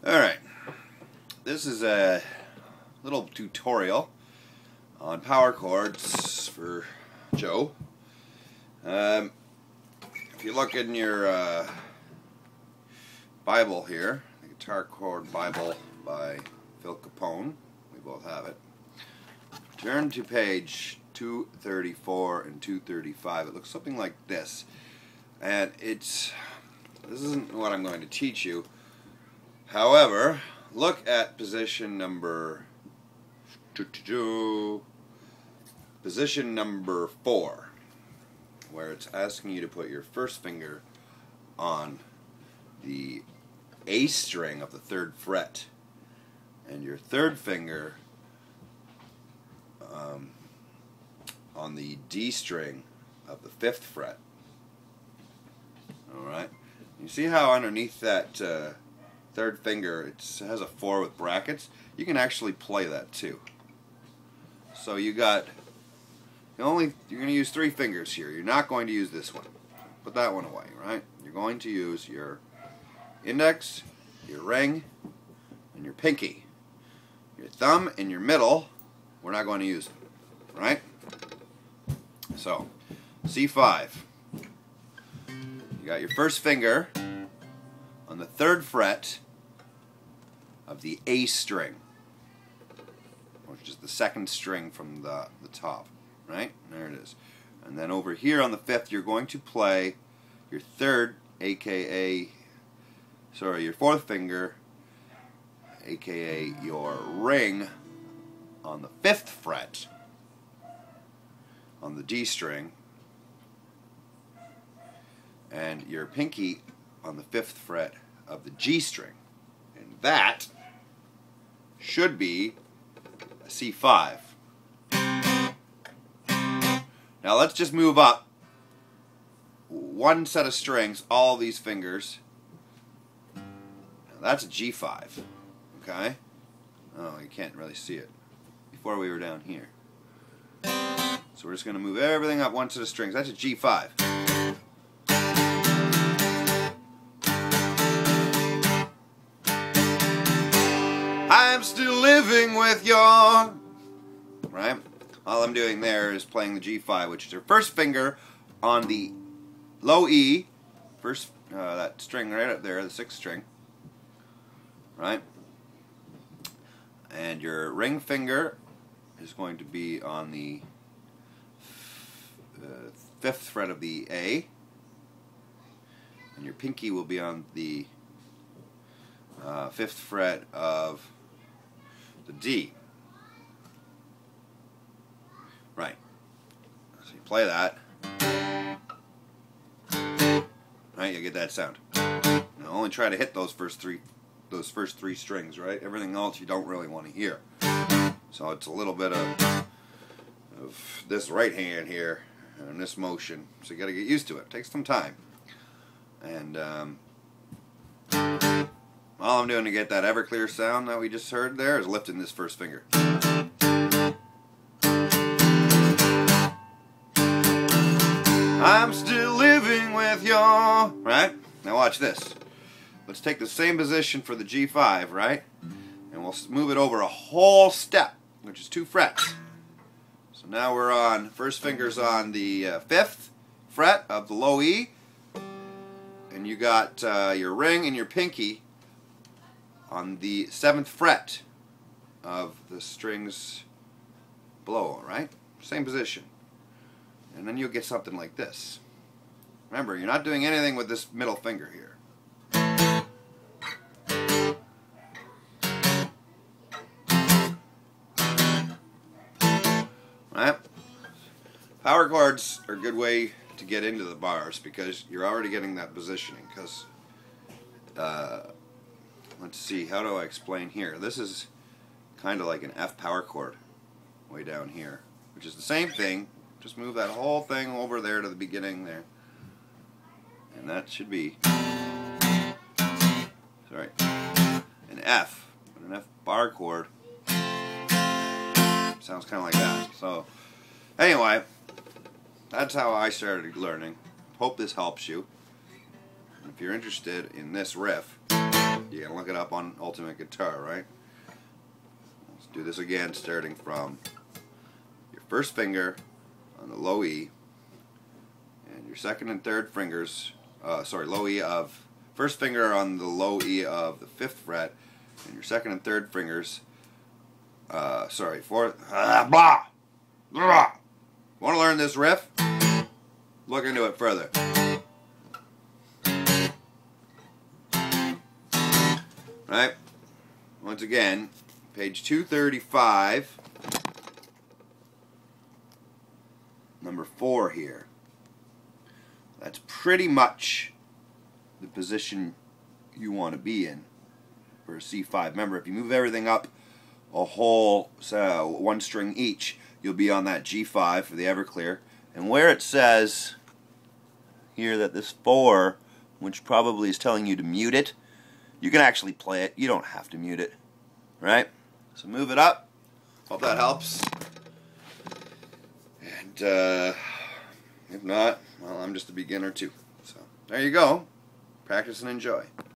Alright, this is a little tutorial on power chords for Joe. If you look in your Bible here, the Guitar Chord Bible by Phil Capone, we both have it, turn to page 234 and 235. It looks something like this, and this isn't what I'm going to teach you. However, look at position number 4, where it's asking you to put your first finger on the A string of the 3rd fret and your 3rd finger on the D string of the 5th fret. Alright, you see how underneath that 3rd finger it has a 4 with brackets? You can actually play that too. So you're going to use 3 fingers here. You're not going to use this one. Put that one away, right? You're going to use your index, your ring, and your pinky. Your thumb and your middle, we're not going to use them, right? So, C5. You got your first finger on the 3rd fret of the A string, which is the 2nd string from the top, right? There it is. And then over here on the 5th, you're going to play your 3rd, your 4th finger, aka your ring, on the 5th fret on the D string, and your pinky on the 5th fret of the G string. And that should be a C5. Now let's just move up one set of strings, all these fingers. Now that's a G5. Okay? Oh, you can't really see it. Before we were down here. So we're just going to move everything up one set of strings. That's a G5. I'm still living with your... Right? All I'm doing there is playing the G5, which is your first finger on the low E, first that string right up there, the 6th string, right? And your ring finger is going to be on the 5th fret of the A, and your pinky will be on the 5th fret of the D. Right. So you play that. Right, you get that sound. Now only try to hit those first three strings, right? Everything else you don't really want to hear. So it's a little bit of this right hand here and this motion. So you got to get used to it. It takes some time. And all I'm doing to get that Everclear sound that we just heard there is lifting this first finger. I'm still living with your... Right? Now watch this. Let's take the same position for the G5, right? And we'll move it over a whole step, which is 2 frets. So now we're on, first finger's on the 5th fret of the low E, and you got your ring and your pinky on the 7th fret of the strings below, right? Same position. And then you'll get something like this. Remember, you're not doing anything with this middle finger here. Right? Power chords are a good way to get into the bars because you're already getting that positioning. Because, let's see, how do I explain here? This is kind of like an F power chord way down here, which is the same thing. Just move that whole thing over there to the beginning there. And that should be, sorry, an F. An F bar chord sounds kind of like that. So, anyway, that's how I started learning. Hope this helps you. If you're interested in this riff, you can look look it up on Ultimate Guitar, right? Let's do this again, starting from your first finger on the low E, and your second and third fingers, low E of, first finger on the low E of the 5th fret, and your second and third fingers, fourth, blah! Want to learn this riff? Look into it further. Right? Once again, page 235, number 4 here. That's pretty much the position you want to be in for a C5. Remember, if you move everything up a whole, one string each, you'll be on that G5 for the Everclear. And where it says here that this 4, which probably is telling you to mute it, you can actually play it. You don't have to mute it. Right? So move it up. Hope that helps. And if not, well, I'm just a beginner too. So there you go. Practice and enjoy.